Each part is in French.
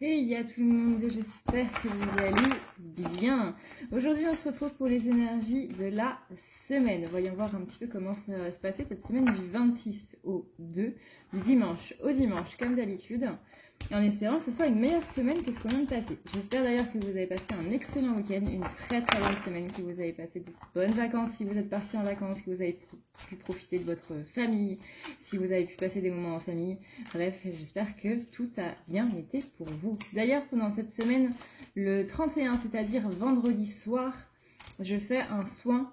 Hey à tout le monde, j'espère que vous allez bien. Aujourd'hui on se retrouve pour les énergies de la semaine. Voyons voir un petit peu comment ça va se passer cette semaine du 26 au 2, du dimanche au dimanche comme d'habitude. Et en espérant que ce soit une meilleure semaine que ce qu'on vient de passer. J'espère d'ailleurs que vous avez passé un excellent week-end, une très bonne semaine, que vous avez passé de bonnes vacances si vous êtes parti en vacances, que vous avez pu profiter de votre famille, si vous avez pu passer des moments en famille. Bref, j'espère que tout a bien été pour vous. D'ailleurs, pendant cette semaine, le 31, c'est-à-dire vendredi soir, je fais un soin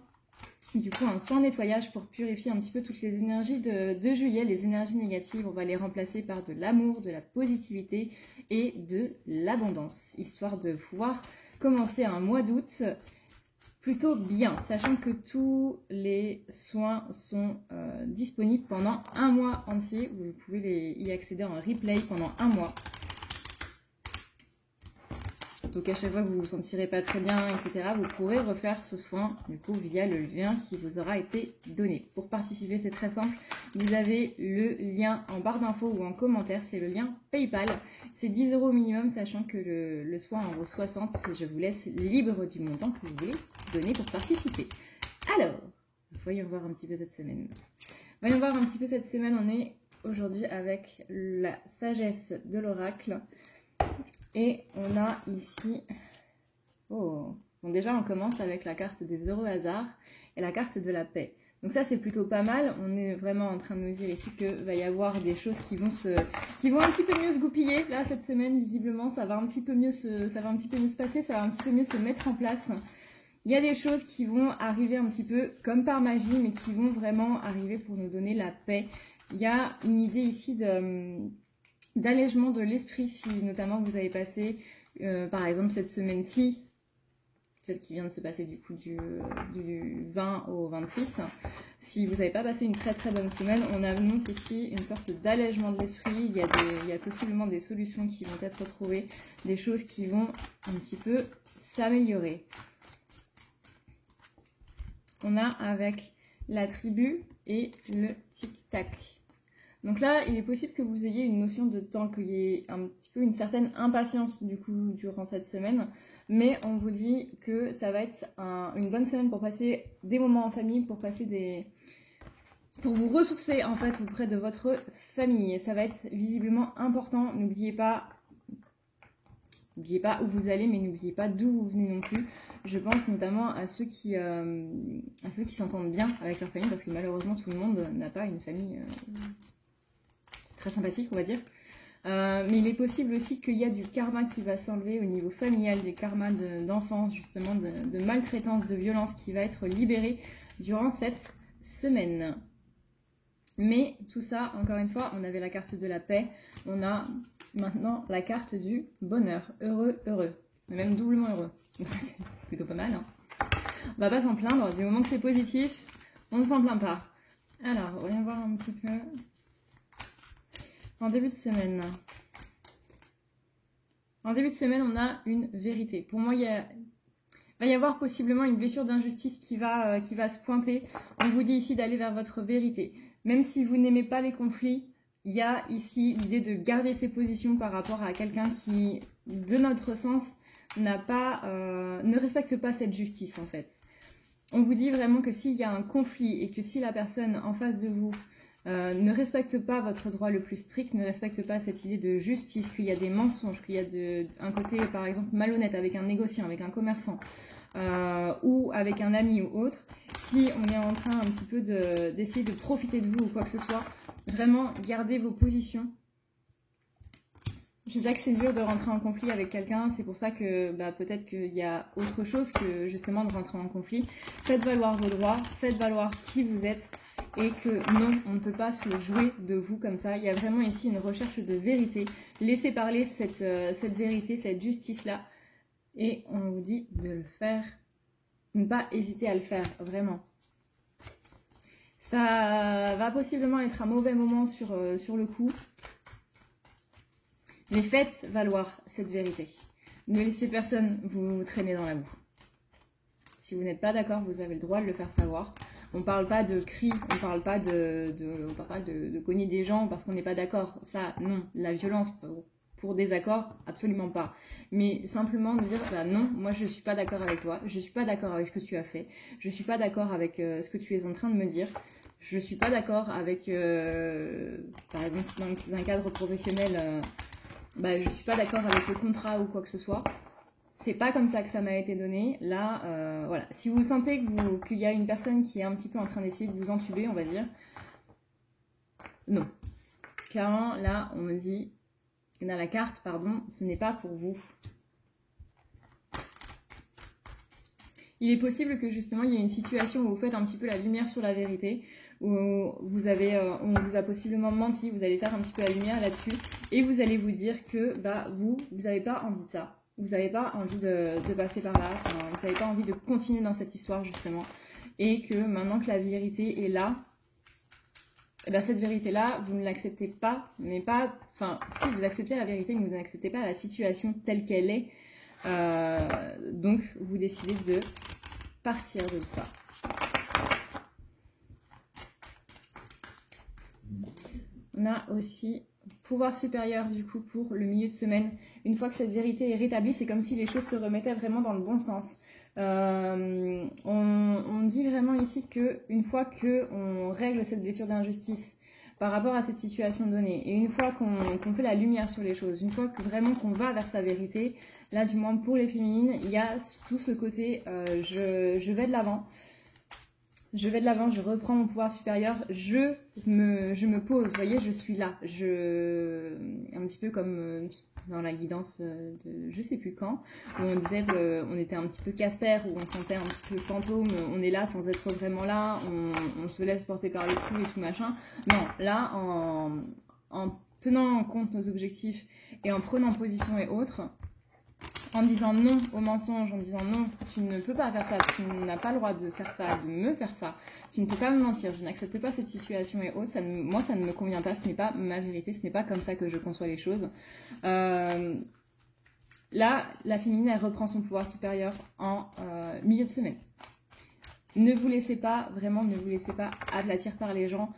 nettoyage pour purifier un petit peu toutes les énergies de juillet, les énergies négatives. On va les remplacer par de l'amour, de la positivité et de l'abondance, histoire de pouvoir commencer un mois d'août plutôt bien, sachant que tous les soins sont disponibles pendant un mois entier. Vous pouvez y accéder en replay pendant un mois. Donc à chaque fois que vous vous sentirez pas très bien, etc., vous pourrez refaire ce soin du coup via le lien qui vous aura été donné. Pour participer, c'est très simple. Vous avez le lien en barre d'infos ou en commentaire, c'est le lien PayPal. C'est 10 € minimum, sachant que le soin en vaut 60. Je vous laisse libre du montant que vous voulez donner pour participer. Alors, voyons voir un petit peu cette semaine. Voyons voir un petit peu cette semaine. On est aujourd'hui avec la sagesse de l'oracle. Et on a ici, bon, déjà on commence avec la carte des heureux hasards et la carte de la paix. Donc ça c'est plutôt pas mal. On est vraiment en train de nous dire ici que va y avoir des choses qui vont un petit peu mieux se goupiller. Là cette semaine visiblement ça va un petit peu mieux se passer, ça va un petit peu mieux se mettre en place. Il y a des choses qui vont arriver un petit peu comme par magie, mais qui vont vraiment arriver pour nous donner la paix. Il y a une idée ici d'allègement de l'esprit, si notamment vous avez passé, par exemple cette semaine-ci, celle qui vient de se passer du coup du 20 au 26, si vous n'avez pas passé une très bonne semaine, on annonce ici une sorte d'allègement de l'esprit. Il y a possiblement des solutions qui vont être trouvées, des choses qui vont un petit peu s'améliorer. On a avec la tribu et le tic-tac. Donc là, il est possible que vous ayez une notion de temps, qu'il y ait un petit peu une certaine impatience du coup durant cette semaine, mais on vous dit que ça va être une bonne semaine pour passer des moments en famille, pour vous ressourcer en fait auprès de votre famille. Et ça va être visiblement important. N'oubliez pas où vous allez, mais n'oubliez pas d'où vous venez non plus. Je pense notamment à ceux qui s'entendent bien avec leur famille, parce que malheureusement tout le monde n'a pas une famille très sympathique, on va dire. Mais il est possible aussi qu'il y a du karma qui va s'enlever au niveau familial, des karmas d'enfance, justement, de maltraitance, de violence qui va être libéré durant cette semaine. Mais tout ça, encore une fois, on avait la carte de la paix, on a maintenant la carte du bonheur. Heureux, heureux. Même doublement heureux. Donc ça, c'est plutôt pas mal. Hein. On va pas s'en plaindre. Du moment que c'est positif, on ne s'en plaint pas. Alors, voyons voir un petit peu. En début de semaine, on a une vérité. Pour moi, il va y avoir possiblement une blessure d'injustice qui va se pointer. On vous dit ici d'aller vers votre vérité. Même si vous n'aimez pas les conflits, il y a ici l'idée de garder ses positions par rapport à quelqu'un qui, de notre sens, ne respecte pas cette justice en fait. On vous dit vraiment que s'il y a un conflit et que si la personne en face de vous ne respecte pas votre droit le plus strict, ne respecte pas cette idée de justice, qu'il y a des mensonges, qu'il y a un côté par exemple malhonnête avec un négociant, avec un commerçant ou avec un ami ou autre, si on est en train un petit peu d'essayer de profiter de vous ou quoi que ce soit, vraiment gardez vos positions. Je sais que c'est dur de rentrer en conflit avec quelqu'un, c'est pour ça que peut-être qu'il y a autre chose que justement de rentrer en conflit. Faites valoir vos droits, faites valoir qui vous êtes. Et que non, on ne peut pas se jouer de vous comme ça. Il y a vraiment ici une recherche de vérité. Laissez parler cette vérité, cette justice-là. Et on vous dit de le faire. Ne pas hésiter à le faire, vraiment. Ça va possiblement être un mauvais moment sur le coup. Mais faites valoir cette vérité. Ne laissez personne vous traîner dans la boue. Si vous n'êtes pas d'accord, vous avez le droit de le faire savoir. On ne parle pas de cris, on ne parle pas de cogner des gens parce qu'on n'est pas d'accord. Ça, non. La violence, pour désaccord, absolument pas. Mais simplement dire, bah non, moi je suis pas d'accord avec toi, je suis pas d'accord avec ce que tu as fait, je suis pas d'accord avec ce que tu es en train de me dire, je suis pas d'accord avec, par exemple, si dans un cadre professionnel, bah je suis pas d'accord avec le contrat ou quoi que ce soit. C'est pas comme ça que ça m'a été donné. Là, voilà. Si vous sentez qu'il y a une personne qui est un petit peu en train d'essayer de vous entuber, on va dire, non. Clairement, là, on me dit, dans la carte, pardon, ce n'est pas pour vous. Il est possible que justement, il y ait une situation où vous faites un petit peu la lumière sur la vérité, où on vous a possiblement menti, vous allez faire un petit peu la lumière là-dessus, et vous allez vous dire que bah, vous n'avez pas envie de ça. Vous n'avez pas envie de passer par là, enfin, vous n'avez pas envie de continuer dans cette histoire justement. Et que maintenant que la vérité est là, et ben cette vérité-là, vous ne l'acceptez pas, mais pas... Enfin, si vous acceptez la vérité, mais vous n'acceptez pas la situation telle qu'elle est. Donc, vous décidez de partir de ça. On a aussi... pouvoir supérieur du coup pour le milieu de semaine. Une fois que cette vérité est rétablie, c'est comme si les choses se remettaient vraiment dans le bon sens. On dit vraiment ici que une fois que on règle cette blessure d'injustice par rapport à cette situation donnée, et une fois qu'on fait la lumière sur les choses, une fois que vraiment qu'on va vers sa vérité, là du moins pour les féminines, il y a tout ce côté je vais de l'avant. Je vais de l'avant, je reprends mon pouvoir supérieur, je me pose, vous voyez, je suis là. Un petit peu comme dans la guidance de je sais plus quand, où on disait qu'on était un petit peu Casper, où on sentait un petit peu fantôme, on est là sans être vraiment là, on se laisse porter par le flou et tout machin. Non, là, en tenant en compte nos objectifs et en prenant position et autres, en disant non au mensonge, en disant non, tu ne peux pas faire ça, tu n'as pas le droit de faire ça, de me faire ça, tu ne peux pas me mentir, je n'accepte pas cette situation et autres, moi ça ne me convient pas, ce n'est pas ma vérité, ce n'est pas comme ça que je conçois les choses. Là, la féminine, elle reprend son pouvoir supérieur en milieu de semaine. Ne vous laissez pas, vraiment, ne vous laissez pas aplatir par les gens.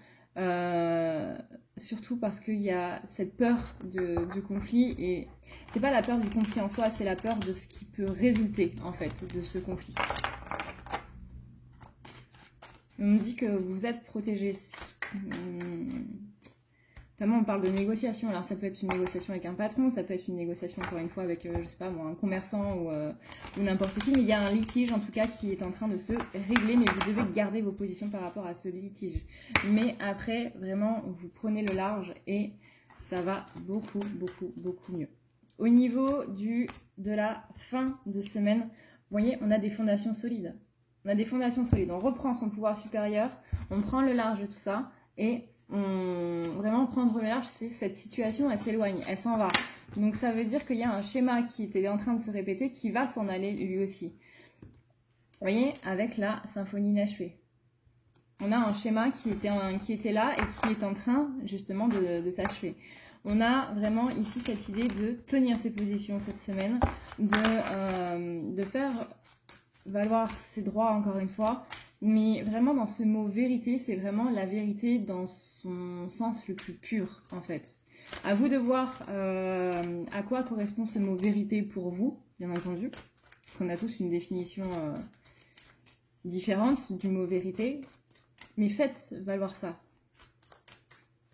Surtout parce qu'il y a cette peur de conflit, et c'est pas la peur du conflit en soi, c'est la peur de ce qui peut résulter en fait de ce conflit. On me dit que vous êtes protégé. Notamment on parle de négociation, alors ça peut être une négociation avec un patron, ça peut être une négociation encore une fois avec, je sais pas moi, un commerçant ou n'importe qui, mais il y a un litige en tout cas qui est en train de se régler, mais vous devez garder vos positions par rapport à ce litige. Mais après, vraiment, vous prenez le large et ça va beaucoup, beaucoup, beaucoup mieux. Au niveau de la fin de semaine, vous voyez, on a des fondations solides. On a des fondations solides, on reprend son pouvoir supérieur, on prend le large de tout ça et vraiment prendre le large, c'est cette situation, elle s'éloigne, elle s'en va. Donc ça veut dire qu'il y a un schéma qui était en train de se répéter, qui va s'en aller lui aussi. Vous voyez, avec la symphonie inachevée. On a un schéma qui était là et qui est en train justement de s'achever. On a vraiment ici cette idée de tenir ses positions cette semaine, de faire valoir ses droits encore une fois. Mais vraiment dans ce mot vérité, c'est vraiment la vérité dans son sens le plus pur en fait. À vous de voir à quoi correspond ce mot vérité pour vous, bien entendu. Parce qu'on a tous une définition différente du mot vérité. Mais faites valoir ça.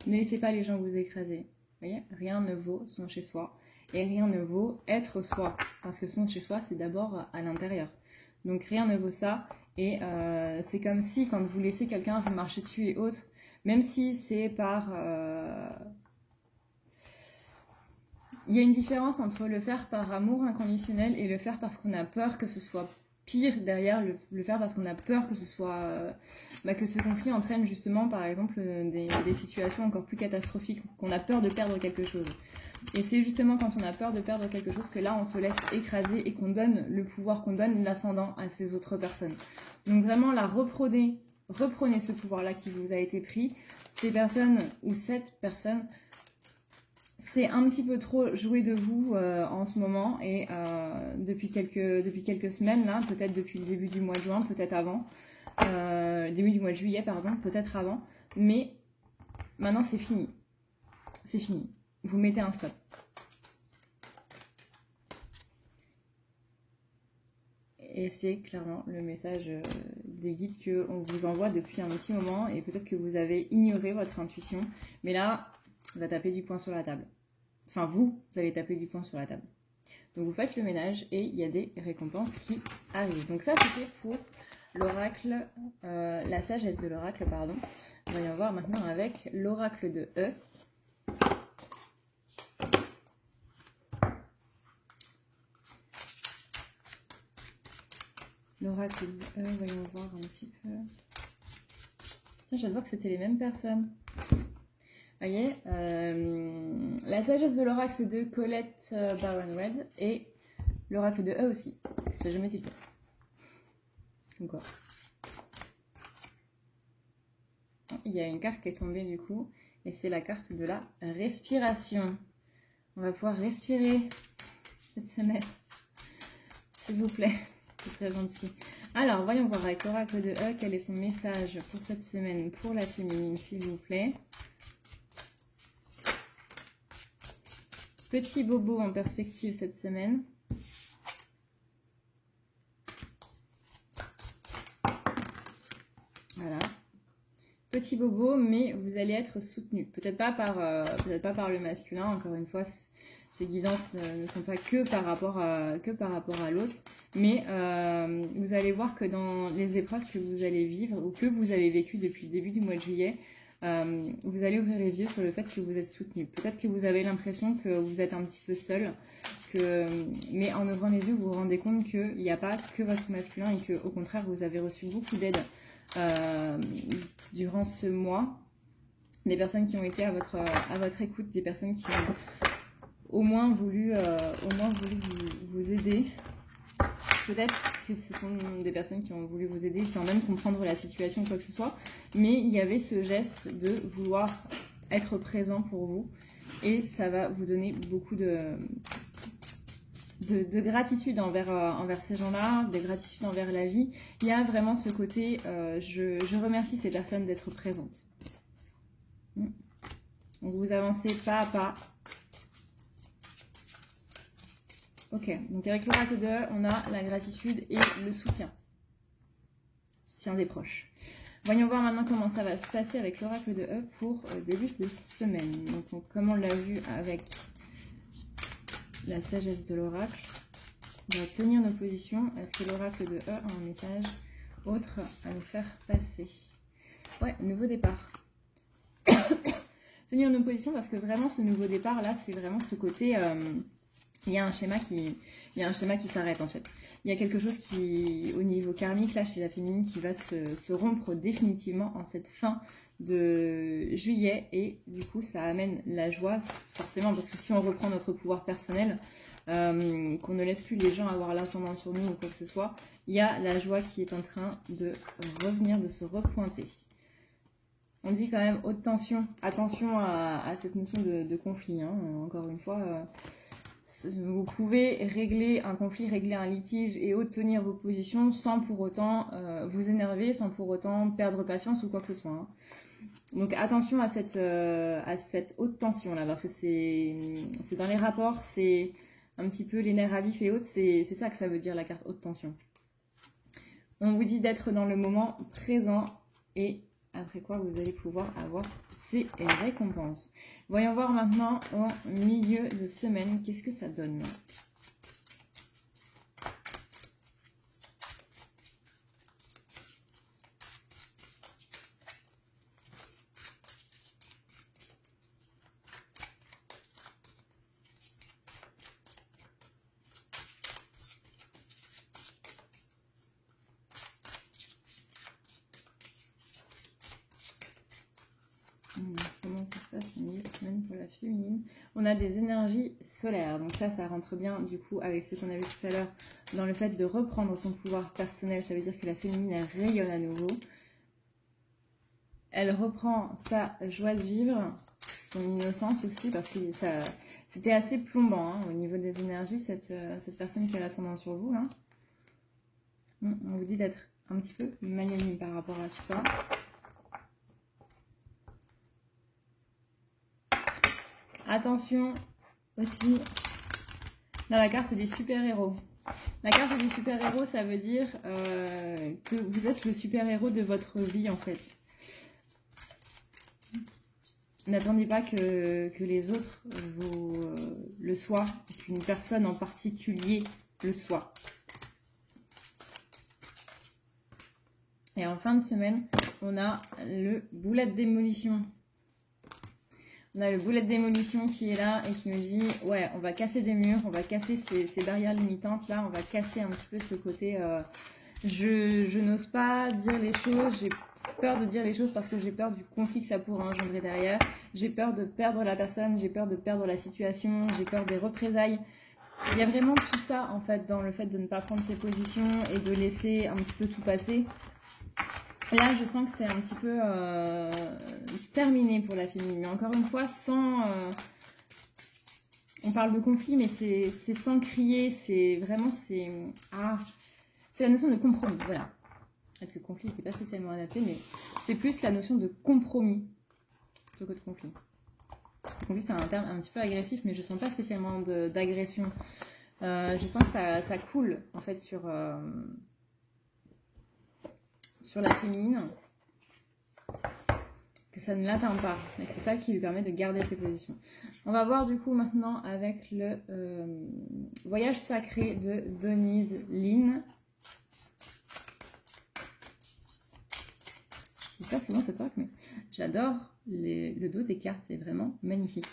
Ne laissez pas les gens vous écraser. Vous voyez, rien ne vaut son chez soi. Et rien ne vaut être soi. Parce que son chez soi, c'est d'abord à l'intérieur. Donc rien ne vaut ça. Et c'est comme si quand vous laissez quelqu'un vous marcher dessus et autres, même si c'est par... Il y a une différence entre le faire par amour inconditionnel et le faire parce qu'on a peur que ce soit pire derrière, le faire parce qu'on a peur que ce soit... que ce conflit entraîne justement par exemple des situations encore plus catastrophiques, qu'on a peur de perdre quelque chose. Et c'est justement quand on a peur de perdre quelque chose que là on se laisse écraser et qu'on donne le pouvoir, qu'on donne l'ascendant à ces autres personnes. Donc vraiment là, reprenez ce pouvoir-là qui vous a été pris. Ces personnes ou cette personne, c'est un petit peu trop joué de vous en ce moment et depuis quelques semaines là, peut-être depuis le début du mois de juin, peut-être avant, début du mois de juillet pardon, peut-être avant, mais maintenant c'est fini. C'est fini. Vous mettez un stop. et c'est clairement le message des guides qu'on vous envoie depuis un petit moment et peut-être que vous avez ignoré votre intuition, mais là, on va taper du poing sur la table. Enfin, vous allez taper du poing sur la table. Donc vous faites le ménage et il y a des récompenses qui arrivent. Donc ça, c'était pour l'oracle, la sagesse de l'oracle, pardon. On va y en voir maintenant avec l'oracle de E. L'oracle de E, voyons voir un petit peu. Tiens, je viens de voir que c'était les mêmes personnes. Vous voyez, la sagesse de l'oracle, c'est de Colette Baron-Red et l'oracle de E aussi. Je l'ai jamais tilté. Donc quoi. Il y a une carte qui est tombée du coup, et c'est la carte de la respiration. On va pouvoir respirer cette semaine, s'il vous plaît. Ce serait gentil. Alors, voyons voir avec l'oracle de E, quel est son message pour cette semaine pour la féminine, s'il vous plaît. Petit bobo en perspective cette semaine. Voilà. Petit bobo, mais vous allez être soutenu. Peut-être pas par le masculin, encore une fois, ces guidances ne sont pas que par rapport à l'autre. Mais vous allez voir que dans les épreuves que vous allez vivre, ou que vous avez vécues depuis le début du mois de juillet, vous allez ouvrir les yeux sur le fait que vous êtes soutenu. Peut-être que vous avez l'impression que vous êtes un petit peu seul, mais en ouvrant les yeux, vous vous rendez compte qu'il n'y a pas que votre masculin et qu'au contraire, vous avez reçu beaucoup d'aide durant ce mois. Des personnes qui ont été à votre écoute, des personnes qui ont au moins voulu vous aider. Peut-être que ce sont des personnes qui ont voulu vous aider sans même comprendre la situation ou quoi que ce soit, mais il y avait ce geste de vouloir être présent pour vous et ça va vous donner beaucoup de gratitude envers ces gens-là, de gratitude envers la vie. Il y a vraiment ce côté, je remercie ces personnes d'être présentes. Donc vous avancez pas à pas. Ok, donc avec l'oracle de E, on a la gratitude et le soutien. Soutien des proches. Voyons voir maintenant comment ça va se passer avec l'oracle de E pour début de semaine. Donc comme on l'a vu avec la sagesse de l'oracle, on va tenir nos positions. Est-ce que l'oracle de E a un message autre à nous faire passer? Ouais, nouveau départ. Tenir nos positions parce que vraiment ce nouveau départ là, c'est vraiment ce côté... il y a un schéma qui s'arrête en fait. Il y a quelque chose qui, au niveau karmique, là, chez la féminine, qui va se rompre définitivement en cette fin de juillet. Et du coup, ça amène la joie, forcément, parce que si on reprend notre pouvoir personnel, qu'on ne laisse plus les gens avoir l'ascendant sur nous ou quoi que ce soit, il y a la joie qui est en train de revenir, de se repointer. On dit quand même haute tension. Attention à cette notion de conflit, hein. Encore une fois... vous pouvez régler un conflit, régler un litige et tenir vos positions sans pour autant vous énerver, sans pour autant perdre patience ou quoi que ce soit. Hein. Donc attention à cette haute tension là, parce que c'est dans les rapports, c'est un petit peu les nerfs à vif et autres, c'est ça que ça veut dire la carte haute tension. On vous dit d'être dans le moment présent et après quoi vous allez pouvoir avoir ces récompenses. Voyons voir maintenant au milieu de semaine, qu'est-ce que ça donne. Comment ça se passe au milieu de semaine pour la féminine? On a des énergies solaires, donc ça rentre bien du coup avec ce qu'on a vu tout à l'heure dans le fait de reprendre son pouvoir personnel. Ça veut dire que la féminine, elle rayonne à nouveau. Elle reprend sa joie de vivre, son innocence aussi, parce que c'était assez plombant hein, au niveau des énergies, cette personne qui a l'ascendant sur vous. Là. On vous dit d'être un petit peu magnanime par rapport à tout ça. Attention aussi dans la carte des super-héros. La carte du super-héros, ça veut dire que vous êtes le super-héros de votre vie, en fait. N'attendez pas que les autres le soient, qu'une personne en particulier le soit. Et en fin de semaine, on a le boulet de démolition. On a le boulet de démolition qui est là et qui nous dit, ouais, on va casser des murs, on va casser ces barrières limitantes. Là, on va casser un petit peu ce côté, je n'ose pas dire les choses, j'ai peur de dire les choses parce que j'ai peur du conflit que ça pourrait engendrer derrière. J'ai peur de perdre la personne, j'ai peur de perdre la situation, j'ai peur des représailles. Il y a vraiment tout ça, en fait, dans le fait de ne pas prendre ses positions et de laisser un petit peu tout passer. Là, je sens que c'est un petit peu terminé pour la féminine. Mais encore une fois, sans... on parle de conflit, mais c'est sans crier. C'est vraiment... c'est la notion de compromis, voilà. Peut-être que conflit n'était pas spécialement adapté, mais c'est plus la notion de compromis plutôt que de conflit. Le conflit, c'est un terme un petit peu agressif, mais je ne sens pas spécialement d'agression. Je sens que ça coule, en fait, sur la féminine, que ça ne l'atteint pas, et c'est ça qui lui permet de garder ses positions. On va voir du coup maintenant avec le voyage sacré de Denise Lynn. Je ne sais pas souvent cette truc, mais j'adore le dos des cartes, c'est vraiment magnifique.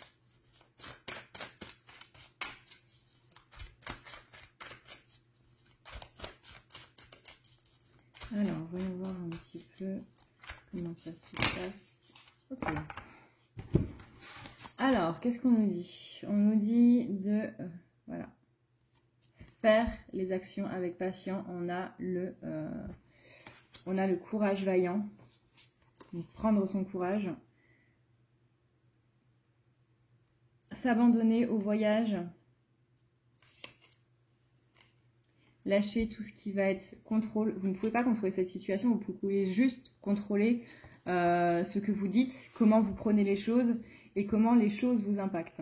Alors, voyons voir un petit peu comment ça se passe. Ok. Alors, qu'est-ce qu'on nous dit? On nous dit de voilà, faire les actions avec patience. On a le courage vaillant. Donc, prendre son courage. S'abandonner au voyage. Lâcher tout ce qui va être contrôle. Vous ne pouvez pas contrôler cette situation, vous pouvez juste contrôler ce que vous dites, comment vous prenez les choses et comment les choses vous impactent.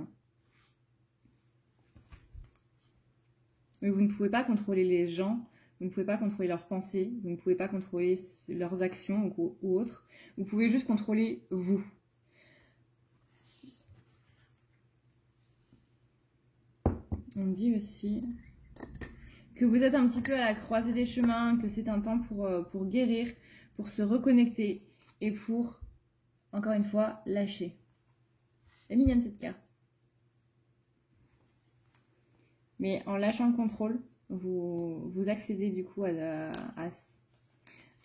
Mais vous ne pouvez pas contrôler les gens, vous ne pouvez pas contrôler leurs pensées, vous ne pouvez pas contrôler leurs actions ou autres. Vous pouvez juste contrôler vous. On dit aussi que vous êtes un petit peu à la croisée des chemins, que c'est un temps pour guérir, pour se reconnecter et pour, encore une fois, lâcher. C'est mignonne cette carte. Mais en lâchant le contrôle, vous accédez du coup à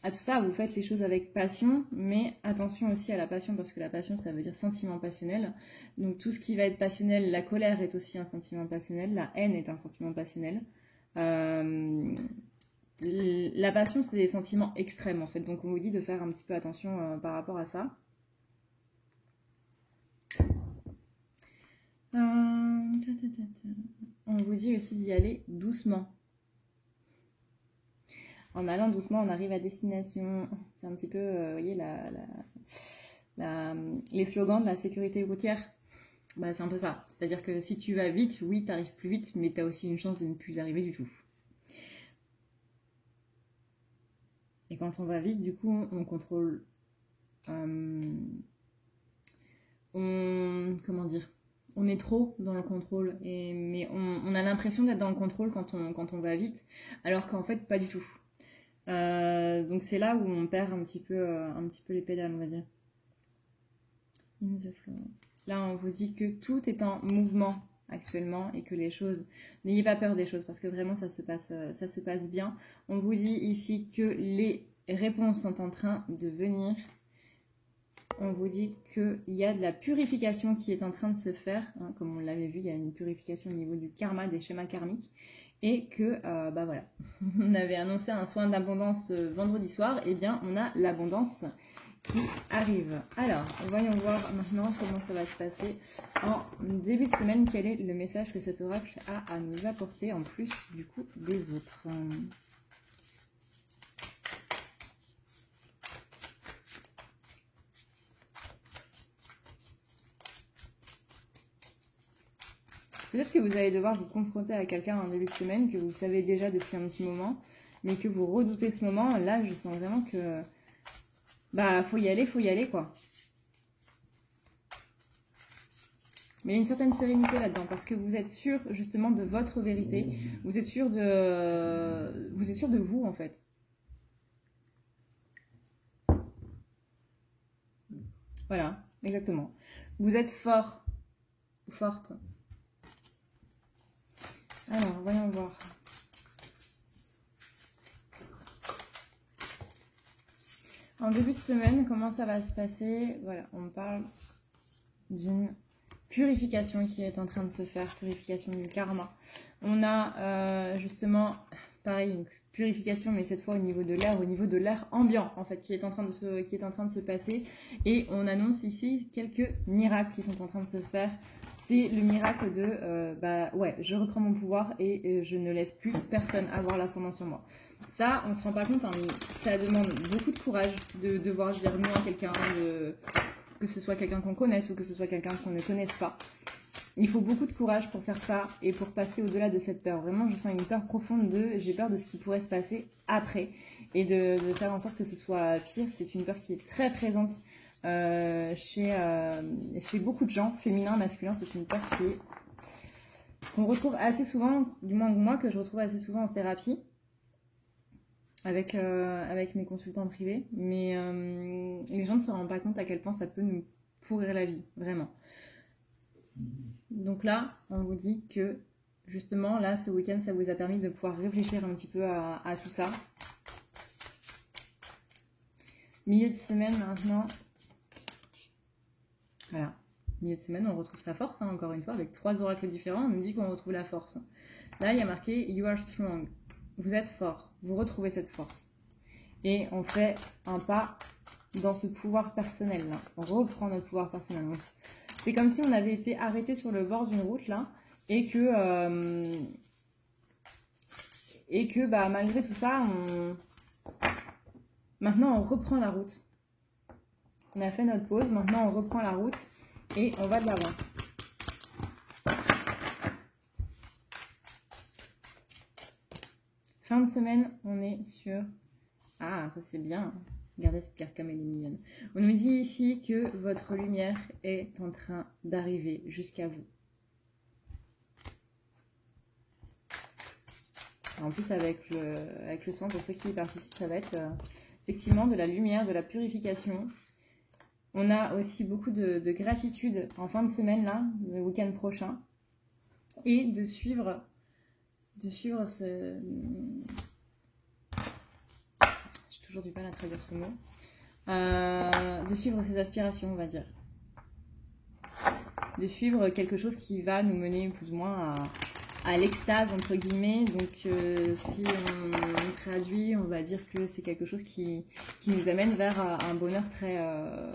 tout ça. Vous faites les choses avec passion, mais attention aussi à la passion, parce que la passion, ça veut dire sentiment passionnel. Donc tout ce qui va être passionnel, la colère est aussi un sentiment passionnel, la haine est un sentiment passionnel. La passion, c'est des sentiments extrêmes en fait, donc on vous dit de faire un petit peu attention par rapport à ça. On vous dit aussi d'y aller doucement. En allant doucement, on arrive à destination. C'est un petit peu, vous voyez, les slogans de la sécurité routière. Bah, c'est un peu ça. C'est-à-dire que si tu vas vite, oui, tu arrives plus vite, mais tu as aussi une chance de ne plus y arriver du tout. Et quand on va vite, du coup, on contrôle... comment dire? On est trop dans le contrôle. Mais on a l'impression d'être dans le contrôle quand on va vite, alors qu'en fait, pas du tout. Donc c'est là où on perd un petit peu les pédales, on va dire. In the flow. Là, on vous dit que tout est en mouvement actuellement et que les choses... N'ayez pas peur des choses parce que vraiment, ça se passe bien. On vous dit ici que les réponses sont en train de venir. On vous dit qu'il y a de la purification qui est en train de se faire. Hein, comme on l'avait vu, il y a une purification au niveau du karma, des schémas karmiques. Et que, bah voilà, on avait annoncé un soin d'abondance vendredi soir. Et bien, on a l'abondance qui arrive. Alors, voyons voir maintenant comment ça va se passer en début de semaine. Quel est le message que cet oracle a à nous apporter en plus du coup des autres. Peut-être que vous allez devoir vous confronter à quelqu'un en début de semaine que vous savez déjà depuis un petit moment, mais que vous redoutez ce moment. Là, je sens vraiment que bah faut y aller quoi. Mais il y a une certaine sérénité là-dedans parce que vous êtes sûr justement de votre vérité, vous êtes sûr de vous en fait. Voilà, exactement. Vous êtes fort ou forte. Alors, voyons voir. En début de semaine, comment ça va se passer? Voilà, on parle d'une purification qui est en train de se faire, purification du karma. On a justement, pareil, une purification, mais cette fois au niveau de l'air ambiant, en fait, qui est en train de se passer. Et on annonce ici quelques miracles qui sont en train de se faire. C'est le miracle de, ouais, je reprends mon pouvoir et je ne laisse plus personne avoir l'ascendant sur moi. Ça, on se rend pas compte, hein, mais ça demande beaucoup de courage de devoir dire non à quelqu'un, que ce soit quelqu'un qu'on connaisse ou que ce soit quelqu'un qu'on ne connaisse pas. Il faut beaucoup de courage pour faire ça et pour passer au-delà de cette peur. Vraiment, je sens une peur profonde j'ai peur de ce qui pourrait se passer après et de faire en sorte que ce soit pire. C'est une peur qui est très présente chez beaucoup de gens, féminins, masculins. C'est une peur qu'on retrouve assez souvent, du moins moi, que je retrouve assez souvent en thérapie avec mes consultants privés. Mais les gens ne se rendent pas compte à quel point ça peut nous pourrir la vie, vraiment. Donc là, on vous dit que justement, là, ce week-end, ça vous a permis de pouvoir réfléchir un petit peu à tout ça. Milieu de semaine maintenant. Voilà. Milieu de semaine, on retrouve sa force, hein, encore une fois, avec 3 oracles différents, on nous dit qu'on retrouve la force. Là, il y a marqué « You are strong ». Vous êtes fort, vous retrouvez cette force. Et on fait un pas dans ce pouvoir personnel, là. On reprend notre pouvoir personnel. C'est comme si on avait été arrêté sur le bord d'une route, là, et que bah, malgré tout ça, maintenant on reprend la route. On a fait notre pause, maintenant on reprend la route et on va de l'avant. Fin de semaine, on est sur... Ah, ça c'est bien. Regardez cette carte comme elle est mignonne. On nous dit ici que votre lumière est en train d'arriver jusqu'à vous. En plus, avec le soin, pour ceux qui y participent, ça va être effectivement de la lumière, de la purification. On a aussi beaucoup de gratitude en fin de semaine, là, le week-end prochain. Et de suivre ce... J'ai toujours du mal à traduire ce mot. De suivre ses aspirations, on va dire. De suivre quelque chose qui va nous mener plus ou moins à l'extase, entre guillemets. Donc, si on traduit, on va dire que c'est quelque chose qui nous amène vers un bonheur très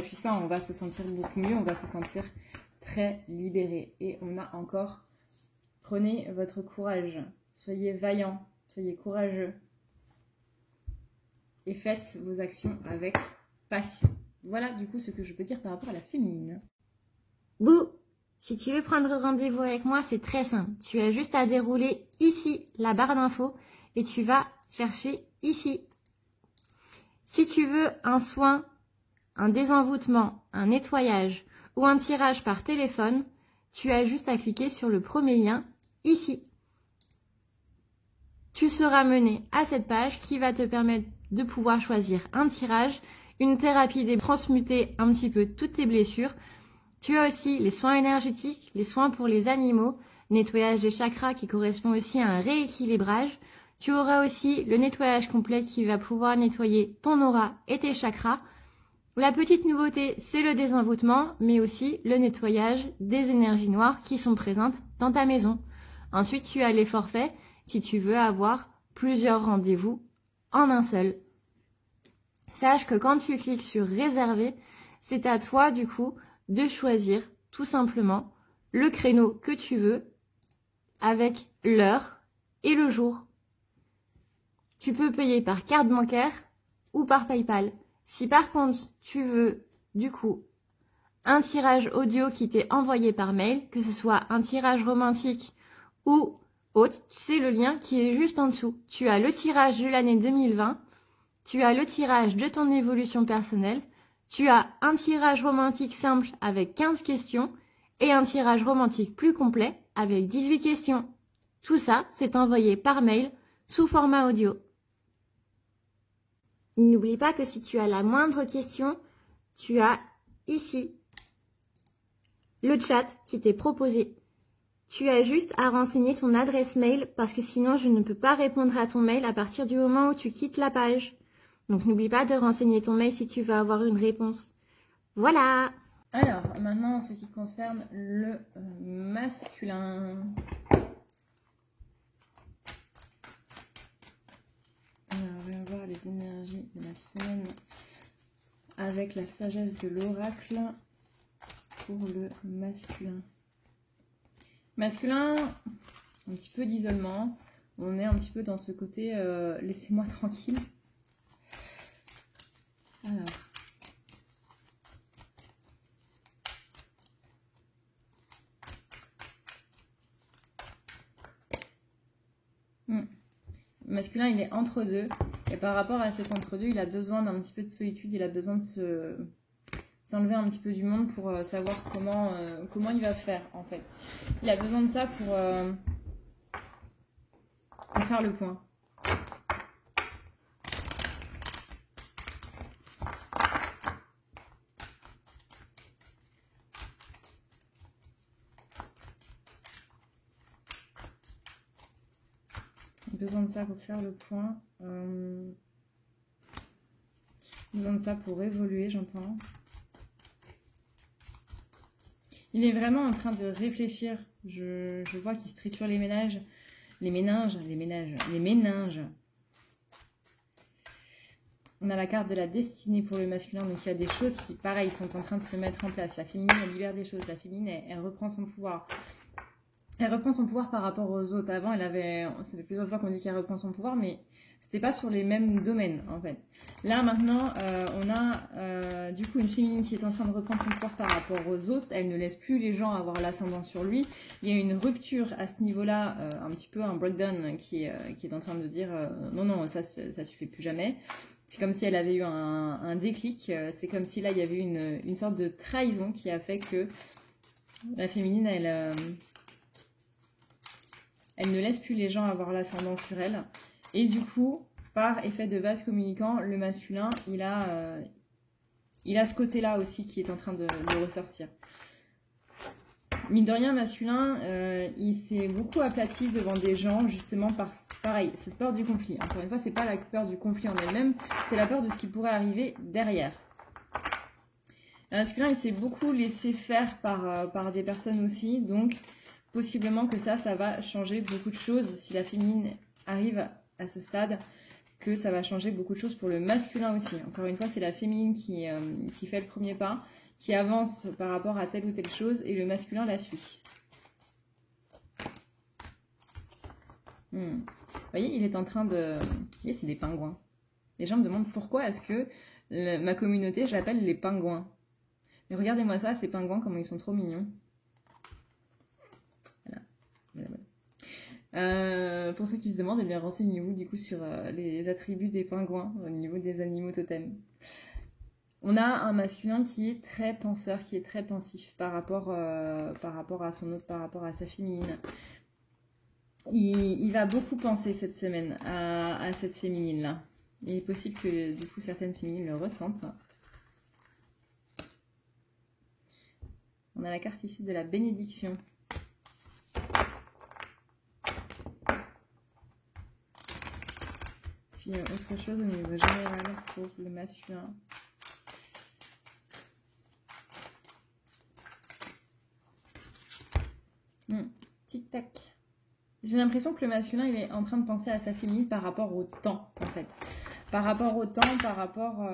puissant. On va se sentir beaucoup mieux, on va se sentir très libéré. Et on a encore, prenez votre courage, soyez vaillant, soyez courageux. Et faites vos actions avec passion. Voilà du coup ce que je peux dire par rapport à la féminine. Bouh! Si tu veux prendre rendez-vous avec moi, c'est très simple. Tu as juste à dérouler ici la barre d'infos et tu vas chercher ici. Si tu veux un soin, un désenvoûtement, un nettoyage ou un tirage par téléphone, tu as juste à cliquer sur le premier lien ici. Tu seras mené à cette page qui va te permettre de pouvoir choisir un tirage, une thérapie, transmuter un petit peu toutes tes blessures. Tu as aussi les soins énergétiques, les soins pour les animaux, nettoyage des chakras qui correspond aussi à un rééquilibrage. Tu auras aussi le nettoyage complet qui va pouvoir nettoyer ton aura et tes chakras. La petite nouveauté, c'est le désenvoûtement, mais aussi le nettoyage des énergies noires qui sont présentes dans ta maison. Ensuite, tu as les forfaits si tu veux avoir plusieurs rendez-vous en un seul. Sache que quand tu cliques sur réserver, c'est à toi du coup de choisir tout simplement le créneau que tu veux avec l'heure et le jour. Tu peux payer par carte bancaire ou par PayPal. Si par contre tu veux du coup un tirage audio qui t'est envoyé par mail, que ce soit un tirage romantique ou autre, c'est le lien qui est juste en dessous. Tu as le tirage de l'année 2020, tu as le tirage de ton évolution personnelle, tu as un tirage romantique simple avec 15 questions et un tirage romantique plus complet avec 18 questions. Tout ça, c'est envoyé par mail sous format audio. N'oublie pas que si tu as la moindre question, tu as ici le chat qui t'est proposé. Tu as juste à renseigner ton adresse mail parce que sinon je ne peux pas répondre à ton mail à partir du moment où tu quittes la page. Donc n'oublie pas de renseigner ton mail si tu veux avoir une réponse. Voilà! Alors, maintenant, en ce qui concerne le masculin. Alors, on va voir les énergies de la semaine avec la sagesse de l'oracle pour le masculin. Masculin, un petit peu d'isolement. On est un petit peu dans ce côté laissez-moi tranquille. Alors. Masculin, il est entre deux. Et par rapport à cet entre-deux, il a besoin d'un petit peu de solitude. Il a besoin de s'enlever un petit peu du monde pour savoir comment il va faire, en fait. Il a besoin de ça pour faire le point. Besoin de ça pour faire le point. Besoin de ça pour évoluer, j'entends. Il est vraiment en train de réfléchir. Je vois qu'il se triture les méninges. On a la carte de la destinée pour le masculin. Donc il y a des choses qui, pareil, sont en train de se mettre en place. La féminine, elle libère des choses. La féminine, elle reprend son pouvoir. Elle reprend son pouvoir par rapport aux autres. Avant, ça fait plusieurs fois qu'on dit qu'elle reprend son pouvoir, mais c'était pas sur les mêmes domaines, en fait. Là, maintenant, on a du coup une féminine qui est en train de reprendre son pouvoir par rapport aux autres. Elle ne laisse plus les gens avoir l'ascendant sur lui. Il y a une rupture à ce niveau-là, un petit peu un breakdown qui est en train de dire non, ça tu fais plus jamais. C'est comme si elle avait eu un déclic. C'est comme si là, il y avait eu une sorte de trahison qui a fait que la féminine, elle ne laisse plus les gens avoir l'ascendant sur elle. Et du coup, par effet de vase communicant, le masculin, il a ce côté-là aussi qui est en train de ressortir. Mine de rien, masculin, il s'est beaucoup aplati devant des gens, justement, pareil, cette peur du conflit. Encore une fois, c'est pas la peur du conflit en elle-même, c'est la peur de ce qui pourrait arriver derrière. Le masculin, il s'est beaucoup laissé faire par des personnes aussi, donc possiblement que ça va changer beaucoup de choses. Si la féminine arrive à ce stade, que ça va changer beaucoup de choses pour le masculin aussi. Encore une fois, c'est la féminine qui fait le premier pas, qui avance par rapport à telle ou telle chose, et le masculin la suit. Vous voyez, il est en train de... Vous voyez, c'est des pingouins. Les gens me demandent pourquoi est-ce que ma communauté, je l'appelle les pingouins. Mais regardez-moi ça, ces pingouins, comment ils sont trop mignons. Pour ceux qui se demandent, eh bien renseignez-vous du coup sur les attributs des pingouins au niveau des animaux totems. On a un masculin qui est très penseur, qui est très pensif par rapport à son autre, par rapport à sa féminine. Il va beaucoup penser cette semaine à cette féminine-là. Il est possible que du coup certaines féminines le ressentent. On a la carte ici de la bénédiction. S'il y a autre chose au niveau général pour le masculin. Tic-tac. J'ai l'impression que le masculin, il est en train de penser à sa féminine par rapport au temps, en fait. Par rapport au temps, par rapport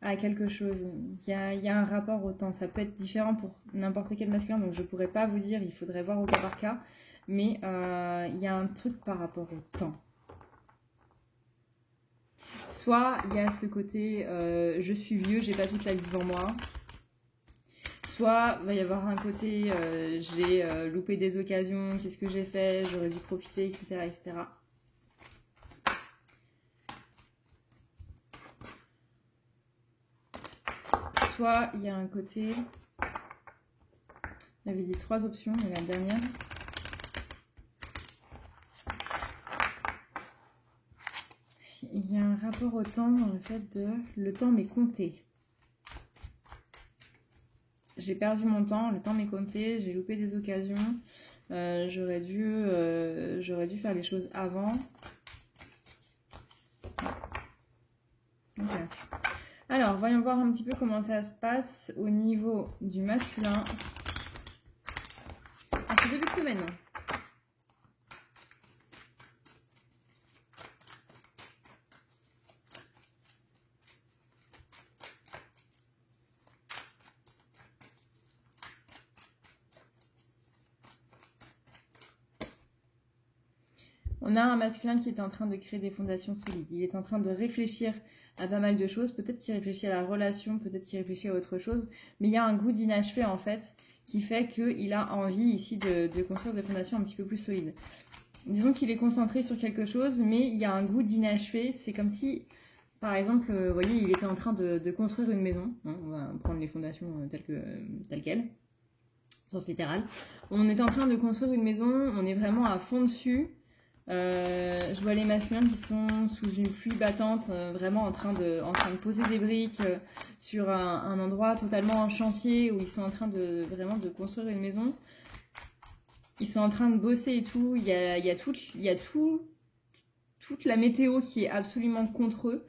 à quelque chose. Il y a un rapport au temps. Ça peut être différent pour n'importe quel masculin, donc je ne pourrais pas vous dire, il faudrait voir au cas par cas. Mais il y a un truc par rapport au temps. Soit il y a ce côté je suis vieux, j'ai pas toute la vie devant moi. Soit il va y avoir un côté j'ai loupé des occasions, qu'est-ce que j'ai fait, j'aurais dû profiter, etc. etc. Soit il y a un côté, on avait dit 3 options, mais la dernière. Il y a un rapport au temps dans le fait de le temps m'est compté. J'ai perdu mon temps, le temps m'est compté, j'ai loupé des occasions, j'aurais dû faire les choses avant. Okay. Alors, voyons voir un petit peu comment ça se passe au niveau du masculin en ce début de semaine. On a un masculin qui est en train de créer des fondations solides. Il est en train de réfléchir à pas mal de choses. Peut-être qu'il réfléchit à la relation, peut-être qu'il réfléchit à autre chose. Mais il y a un goût d'inachevé en fait qui fait qu'il a envie ici de construire des fondations un petit peu plus solides. Disons qu'il est concentré sur quelque chose, mais il y a un goût d'inachevé. C'est comme si, par exemple, vous voyez, il était en train de construire une maison. Hein, on va prendre les fondations telles quelles, sens littéral. On est en train de construire une maison, on est vraiment à fond dessus. Je vois les masculins qui sont sous une pluie battante, vraiment en train de poser des briques sur un endroit totalement en chantier où ils sont en train de construire une maison. Ils sont en train de bosser et tout. Il y a toute la météo qui est absolument contre eux.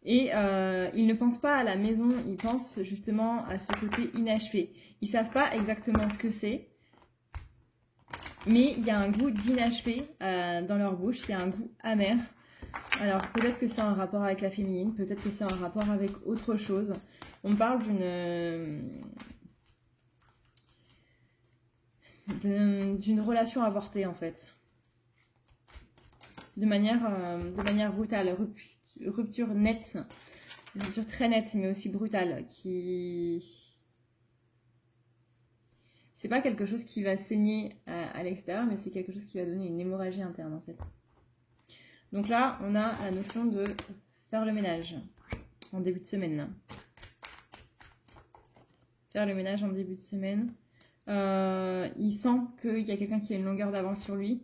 Et ils ne pensent pas à la maison, ils pensent justement à ce côté inachevé. Ils savent pas exactement ce que c'est. Mais il y a un goût d'inachevé dans leur bouche, il y a un goût amer. Alors peut-être que c'est un rapport avec la féminine, peut-être que c'est un rapport avec autre chose. On parle d'une relation avortée en fait. De manière brutale, rupture nette, rupture très nette mais aussi brutale c'est pas quelque chose qui va saigner à l'extérieur, mais c'est quelque chose qui va donner une hémorragie interne en fait. Donc là, on a la notion de faire le ménage en début de semaine. Faire le ménage en début de semaine. Il sent qu'il y a quelqu'un qui a une longueur d'avance sur lui,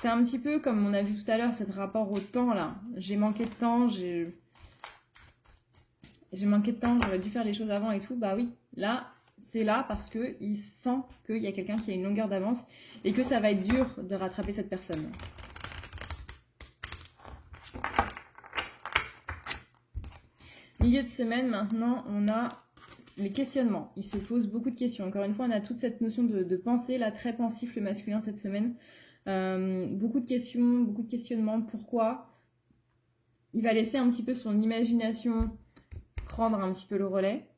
c'est un petit peu comme on a vu tout à l'heure, cet rapport au temps là. J'ai manqué de temps, j'aurais dû faire les choses avant et tout. Bah oui, là, c'est là parce qu'il sent qu'il y a quelqu'un qui a une longueur d'avance et que ça va être dur de rattraper cette personne. Milieu de semaine, maintenant, on a les questionnements. Il se pose beaucoup de questions. Encore une fois, on a toute cette notion de pensée, là, très pensif le masculin cette semaine. Beaucoup de questions, beaucoup de questionnements. Pourquoi? Il va laisser un petit peu son imagination prendre un petit peu le relais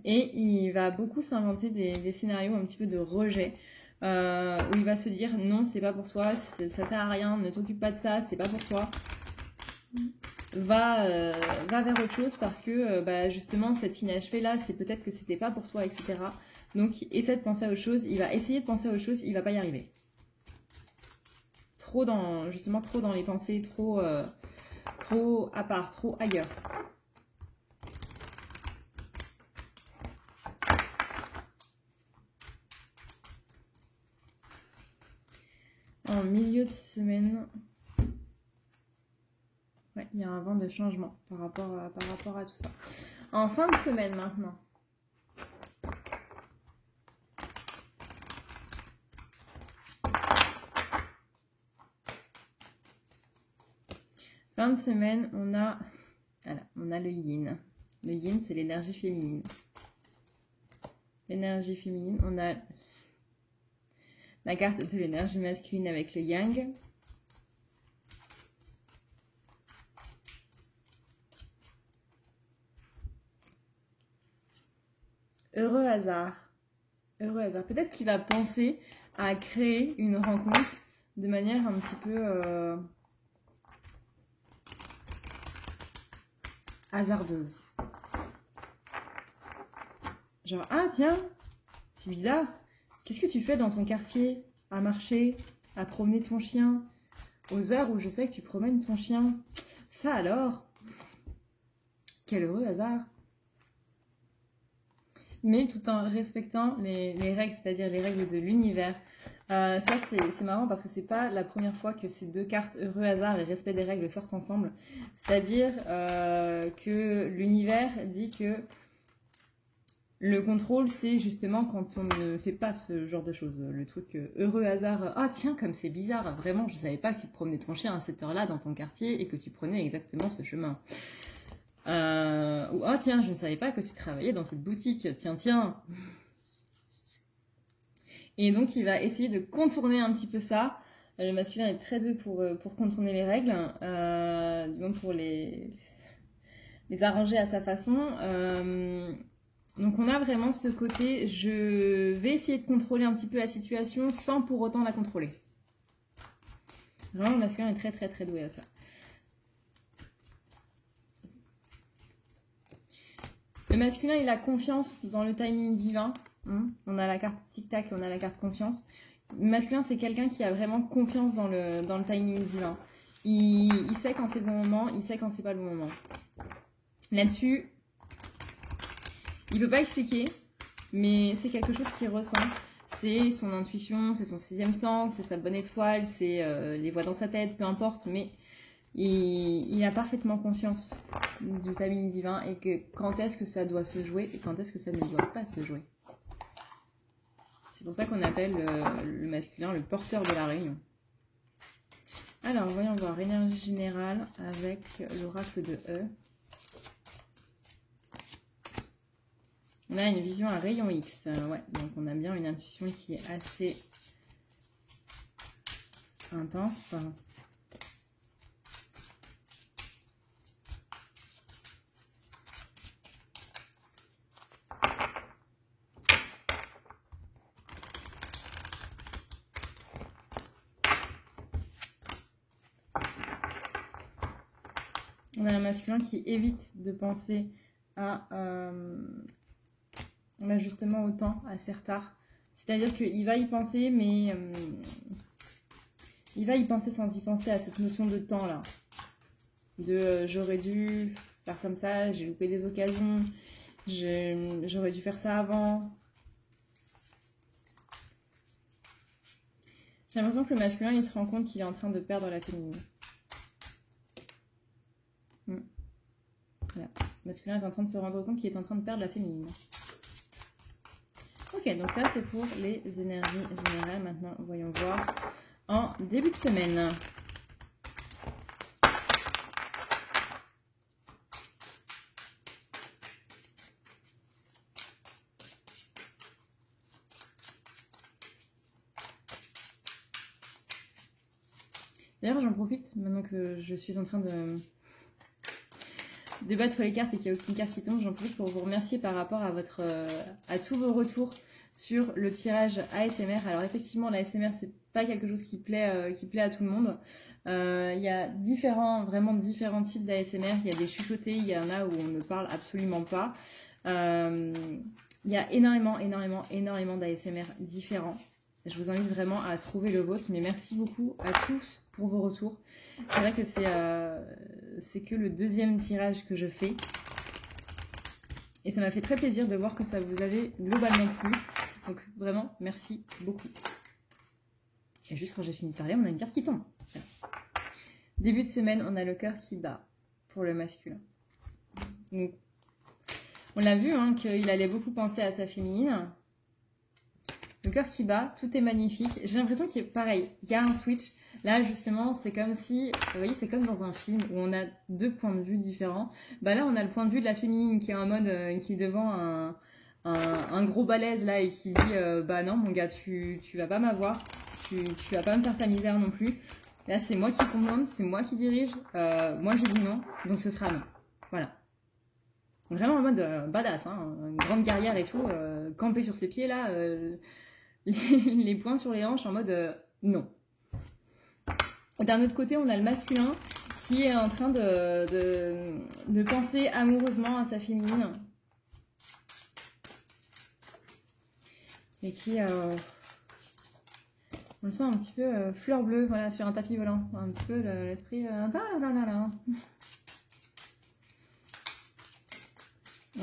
et il va beaucoup s'inventer des scénarios un petit peu de rejet où il va se dire non, c'est pas pour toi, ça sert à rien, ne t'occupe pas de ça, c'est pas pour toi, va vers autre chose parce que justement cette inachevé là, c'est peut-être que c'était pas pour toi, etc. Donc essaie de penser à autre chose, il va essayer de penser à autre chose, il va pas y arriver. Trop dans les pensées, trop à part, trop ailleurs. En milieu de semaine, ouais, il y a un vent de changement par rapport à tout ça. En fin de semaine maintenant. Fin de semaine, on a le yin. Le yin, c'est l'énergie féminine. L'énergie féminine, on a la carte de l'énergie masculine avec le yang. Heureux hasard. Heureux hasard. Peut-être qu'il va penser à créer une rencontre de manière un petit peu hasardeuse. Genre, ah tiens, c'est bizarre, qu'est-ce que tu fais dans ton quartier, à marcher, à promener ton chien, aux heures où je sais que tu promènes ton chien? Ça alors, quel heureux hasard! Mais tout en respectant les règles, c'est-à-dire les règles de l'univers. Ça, c'est marrant parce que c'est pas la première fois que ces deux cartes, heureux hasard et respect des règles, sortent ensemble. C'est-à-dire que l'univers dit que le contrôle, c'est justement quand on ne fait pas ce genre de choses. Le truc heureux hasard, ah tiens, comme c'est bizarre, vraiment, je savais pas que tu promenais ton chien à cette heure-là dans ton quartier et que tu prenais exactement ce chemin. Ou oh tiens, je ne savais pas que tu travaillais dans cette boutique, tiens. Et donc il va essayer de contourner un petit peu ça. Le masculin est très doué pour contourner les règles, donc pour les arranger à sa façon. Donc on a vraiment ce côté, je vais essayer de contrôler un petit peu la situation sans pour autant la contrôler. Vraiment le masculin est très doué à ça. Le masculin, il a confiance dans le timing divin. On a la carte tic-tac et on a la carte confiance. Le masculin, c'est quelqu'un qui a vraiment confiance dans le timing divin. Il sait quand c'est le bon moment, il sait quand c'est pas le bon moment. Là-dessus, il peut pas expliquer, mais c'est quelque chose qu'il ressent. C'est son intuition, c'est son sixième sens, c'est sa bonne étoile, c'est les voix dans sa tête, peu importe, mais il a parfaitement conscience du timing divin et que quand est-ce que ça doit se jouer et quand est-ce que ça ne doit pas se jouer. C'est pour ça qu'on appelle le masculin le porteur de la réunion. Alors, voyons voir, énergie générale avec l'oracle de E. On a une vision à rayon X, ouais, donc on a bien une intuition qui est assez intense. On a un masculin qui évite de penser à justement au temps, à ses retards. C'est-à-dire qu'il va y penser, mais il va y penser sans y penser à cette notion de temps là. De j'aurais dû faire comme ça, j'ai loupé des occasions, j'aurais dû faire ça avant. J'ai l'impression que le masculin il se rend compte qu'il est en train de perdre la féminine. Voilà. Le masculin est en train de se rendre compte qu'il est en train de perdre la féminine. Ok, donc ça c'est pour les énergies générales. Maintenant, voyons voir en début de semaine. D'ailleurs, j'en profite maintenant que je suis en train de battre les cartes et qu'il n'y a aucune carte qui tombe, j'en profite pour vous remercier par rapport à tous vos retours sur le tirage ASMR. Alors effectivement, l'ASMR c'est pas quelque chose qui plaît à tout le monde. Il y a vraiment différents types d'ASMR. Il y a des chuchotés, il y en a où on ne parle absolument pas. Il y a énormément d'ASMR différents. Je vous invite vraiment à trouver le vôtre, mais merci beaucoup à tous pour vos retours. C'est vrai que c'est que le deuxième tirage que je fais. Et ça m'a fait très plaisir de voir que ça vous avait globalement plu. Donc vraiment, merci beaucoup. Et juste quand j'ai fini de parler, on a une carte qui tombe. Voilà. Début de semaine, on a le cœur qui bat pour le masculin. Donc, on l'a vu, hein, qu'il allait beaucoup penser à sa féminine. Le cœur qui bat, tout est magnifique. J'ai l'impression qu'il est pareil, il y a un switch. Là, justement, c'est comme si, vous voyez, c'est comme dans un film où on a deux points de vue différents. Bah là, on a le point de vue de la féminine qui est en mode, qui est devant un gros balèze là et qui dit, bah non, mon gars, tu vas pas m'avoir, tu vas pas me faire ta misère non plus. Là, c'est moi qui commande, c'est moi qui dirige, moi j'ai dit non, donc ce sera non. Voilà. Vraiment en mode badass, hein, une grande guerrière et tout, camper sur ses pieds là, les poings sur les hanches en mode non. D'un autre côté, on a le masculin qui est en train de penser amoureusement à sa féminine. Et qui, on le sent un petit peu fleur bleue, voilà, sur un tapis volant. Un petit peu l'esprit... En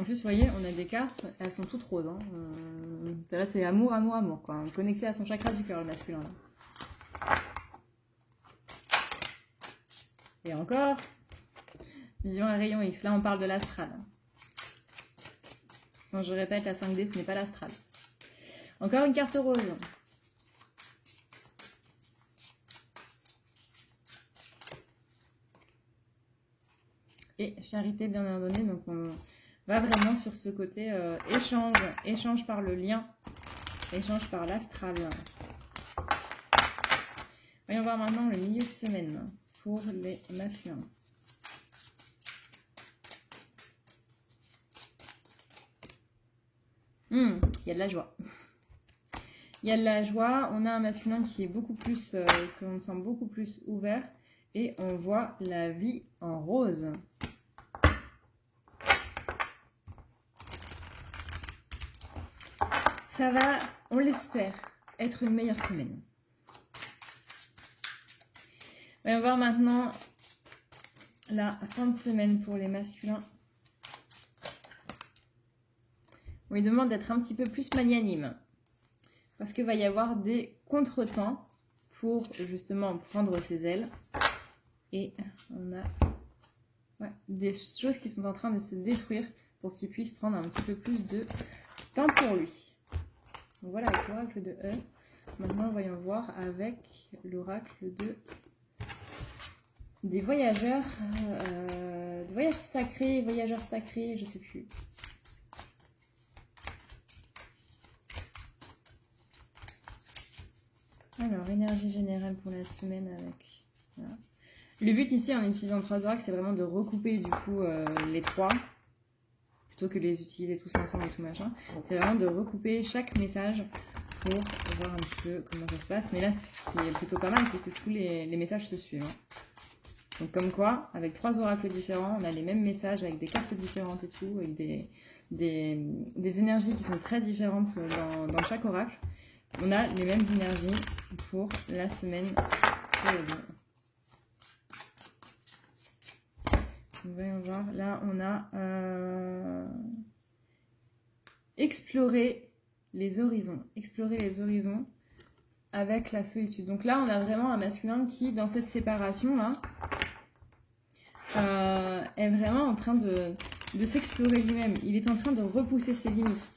plus, vous voyez, on a des cartes, elles sont toutes roses. Hein. Là, c'est amour, amour, amour, quoi. Connecté à son chakra du cœur, le masculin, là. Et encore, vision à rayon X. Là, on parle de l'astral. Sinon, je répète, la 5D, ce n'est pas l'astral. Encore une carte rose. Et charité bien ordonnée. Donc, on va vraiment sur ce côté échange. Échange par le lien. Échange par l'astral. Voyons voir maintenant le milieu de semaine pour les masculins. Il y a de la joie. Il y a de la joie. On a un masculin qui est beaucoup plus, qu'on sent beaucoup plus ouvert. Et on voit la vie en rose. Ça va, on l'espère, être une meilleure semaine. On va voir maintenant la fin de semaine pour les masculins. On lui demande d'être un petit peu plus magnanime. Parce qu'il va y avoir des contretemps pour justement prendre ses ailes. Et on a des choses qui sont en train de se détruire pour qu'il puisse prendre un petit peu plus de temps pour lui. Donc voilà avec l'oracle de E. Maintenant, voyons voir avec l'oracle des voyageurs, voyageurs sacrés, je sais plus. Alors, énergie générale pour la semaine avec... Voilà. Le but ici, en utilisant 3 oracles, c'est vraiment de recouper du coup les 3, plutôt que de les utiliser tous ensemble et tout machin. C'est vraiment de recouper chaque message pour voir un petit peu comment ça se passe. Mais là, ce qui est plutôt pas mal, c'est que tous les messages se suivent. Hein. Donc comme quoi, avec 3 oracles différents, on a les mêmes messages avec des cartes différentes et tout, avec des énergies qui sont très différentes dans chaque oracle. On a les mêmes énergies pour la semaine. Voyons voir. Là, on a explorer les horizons. Explorer les horizons avec la solitude. Donc là, on a vraiment un masculin qui, dans cette séparation-là, est vraiment en train de s'explorer lui-même. Il est en train de repousser ses limites.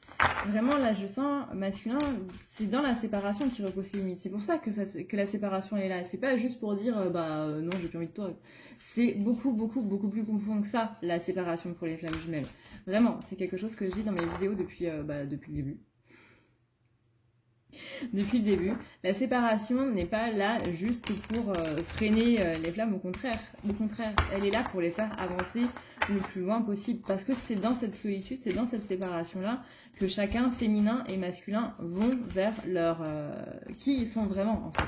Vraiment, là, je sens masculin, c'est dans la séparation qu'il repousse les limites. C'est pour ça que la séparation est là. C'est pas juste pour dire, non, j'ai plus envie de toi. C'est beaucoup, beaucoup, beaucoup plus profond que ça, la séparation pour les flammes jumelles. Vraiment, c'est quelque chose que je dis dans mes vidéos depuis le début. Depuis le début, la séparation n'est pas là juste pour freiner les flammes, au contraire, elle est là pour les faire avancer le plus loin possible, parce que c'est dans cette solitude, c'est dans cette séparation-là que chacun, féminin et masculin, vont vers leur... qui ils sont vraiment, en fait,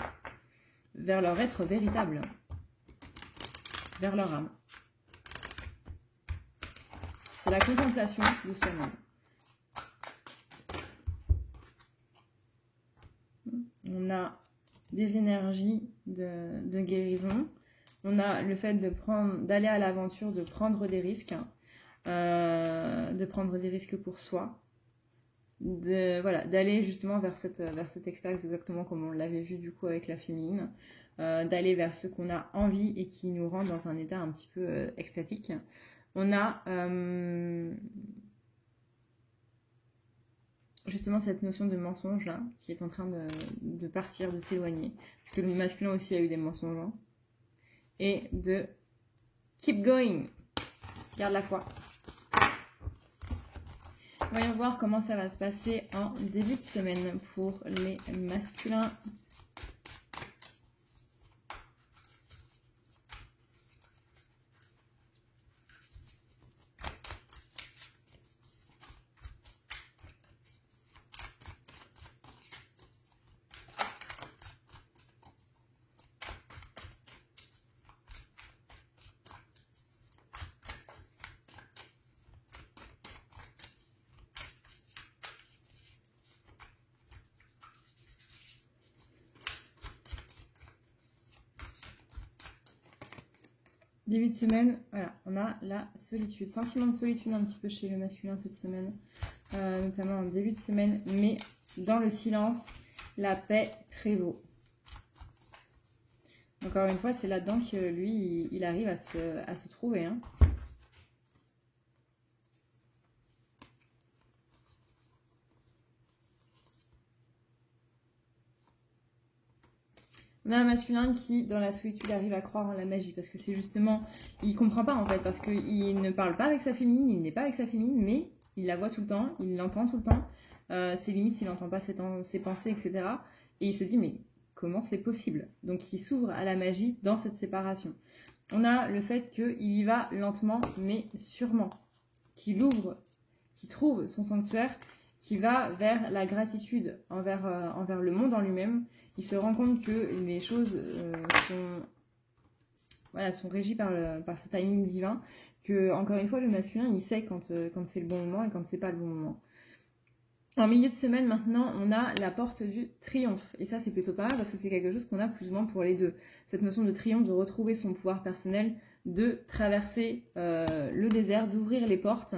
vers leur être véritable, vers leur âme. C'est la contemplation de soi-même. On a des énergies de guérison. On a le fait d'aller à l'aventure, de prendre des risques. De prendre des risques pour soi. D'aller justement vers cette extase, exactement comme on l'avait vu du coup avec la féminine. D'aller vers ce qu'on a envie et qui nous rend dans un état un petit peu extatique. On a... justement cette notion de mensonge là, qui est en train de partir, de s'éloigner. Parce que le masculin aussi a eu des mensonges. Hein. Et de keep going. Garde la foi. Voyons voir comment ça va se passer en début de semaine pour les masculins. Début de semaine, voilà, on a la solitude. Sentiment de solitude un petit peu chez le masculin cette semaine, notamment en début de semaine, mais dans le silence, la paix prévaut. Encore une fois, c'est là-dedans que lui, il arrive à se trouver. Hein. On a un masculin qui, dans la solitude, arrive à croire en la magie. Parce que c'est justement... Il comprend pas, en fait. Parce qu'il ne parle pas avec sa féminine. Il n'est pas avec sa féminine, mais il la voit tout le temps. Il l'entend tout le temps. C'est limite s'il n'entend pas ses pensées, etc. Et il se dit, mais comment c'est possible? Donc, il s'ouvre à la magie dans cette séparation. On a le fait qu'il y va lentement, mais sûrement. Qu'il ouvre, qu'il trouve son sanctuaire, qui va vers la gratitude envers le monde en lui-même. Il se rend compte que les choses sont régies par ce timing divin, que, encore une fois, le masculin, il sait quand c'est le bon moment et quand c'est pas le bon moment. En milieu de semaine, maintenant, on a la porte du triomphe. Et ça, c'est plutôt pas mal parce que c'est quelque chose qu'on a plus ou moins pour les deux. Cette notion de triomphe, de retrouver son pouvoir personnel, de traverser le désert, d'ouvrir les portes.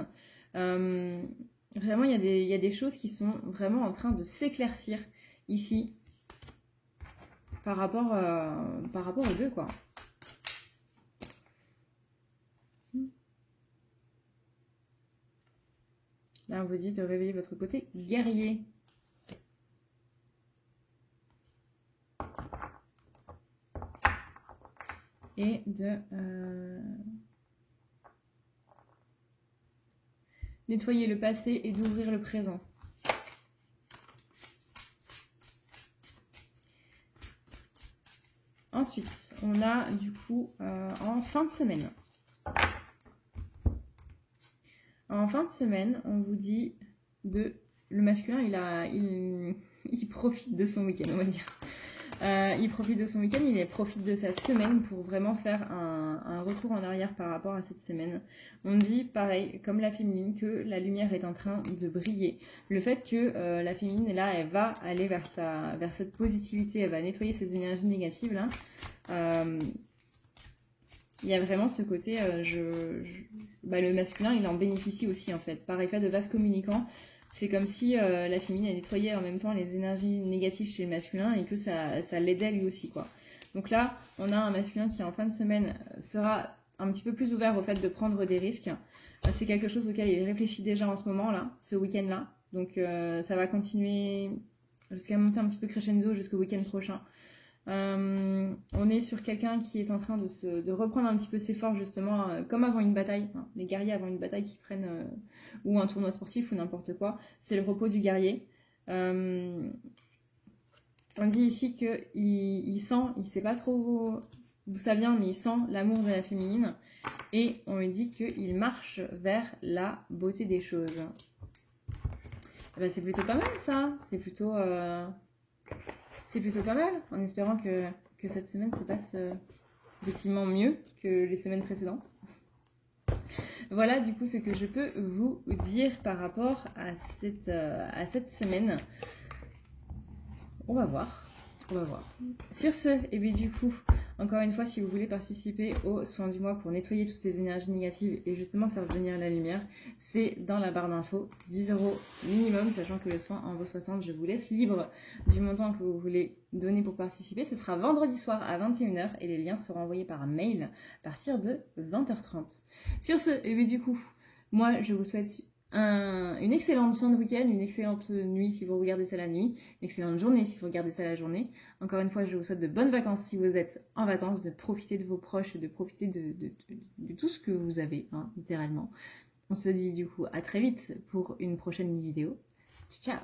Vraiment, il y a des choses qui sont vraiment en train de s'éclaircir ici par rapport aux deux, quoi. Là, on vous dit de réveiller votre côté guerrier. Et de nettoyer le passé et d'ouvrir le présent. Ensuite, on a du coup en fin de semaine. En fin de semaine, on vous dit le masculin, il profite de son week-end, on va dire. Il profite de son week-end, il profite de sa semaine pour vraiment faire un retour en arrière par rapport à cette semaine. On dit, pareil, comme la féminine, que la lumière est en train de briller. Le fait que la féminine, là, elle va aller vers cette positivité, elle va nettoyer ses énergies négatives, là. Il y a vraiment ce côté, le masculin, il en bénéficie aussi, en fait. Par effet de vase communicant, c'est comme si la féminine a nettoyé en même temps les énergies négatives chez le masculin et que ça l'aidait lui aussi, quoi. Donc là, on a un masculin qui, en fin de semaine, sera un petit peu plus ouvert au fait de prendre des risques. C'est quelque chose auquel il réfléchit déjà en ce moment, là, ce week-end-là. Donc ça va continuer jusqu'à monter un petit peu crescendo jusqu'au week-end prochain. On est sur quelqu'un qui est en train de reprendre un petit peu ses forces, justement, comme avant une bataille, hein, les guerriers avant une bataille qui prennent ou un tournoi sportif ou n'importe quoi, c'est le repos du guerrier. On dit ici qu'il sent, il sait pas trop d'où ça vient, mais il sent l'amour de la féminine, et on lui dit qu'il marche vers la beauté des choses. Et ben, c'est plutôt pas mal, ça. C'est plutôt pas mal, en espérant que cette semaine se passe effectivement mieux que les semaines précédentes. Voilà du coup ce que je peux vous dire par rapport à cette semaine. On va voir. Sur ce, et bien du coup, encore une fois, si vous voulez participer aux soins du mois pour nettoyer toutes ces énergies négatives et justement faire venir la lumière, c'est dans la barre d'infos, 10 € minimum, sachant que le soin en vaut 60. Je vous laisse libre du montant que vous voulez donner pour participer. Ce sera vendredi soir à 21 h et les liens seront envoyés par mail à partir de 20 h 30. Sur ce, et bien du coup, moi je vous souhaite une excellente fin de week-end, une excellente nuit si vous regardez ça la nuit, une excellente journée si vous regardez ça la journée. Encore une fois, je vous souhaite de bonnes vacances si vous êtes en vacances, de profiter de vos proches, de profiter de tout ce que vous avez, hein, littéralement. On se dit du coup à très vite pour une prochaine vidéo. Ciao!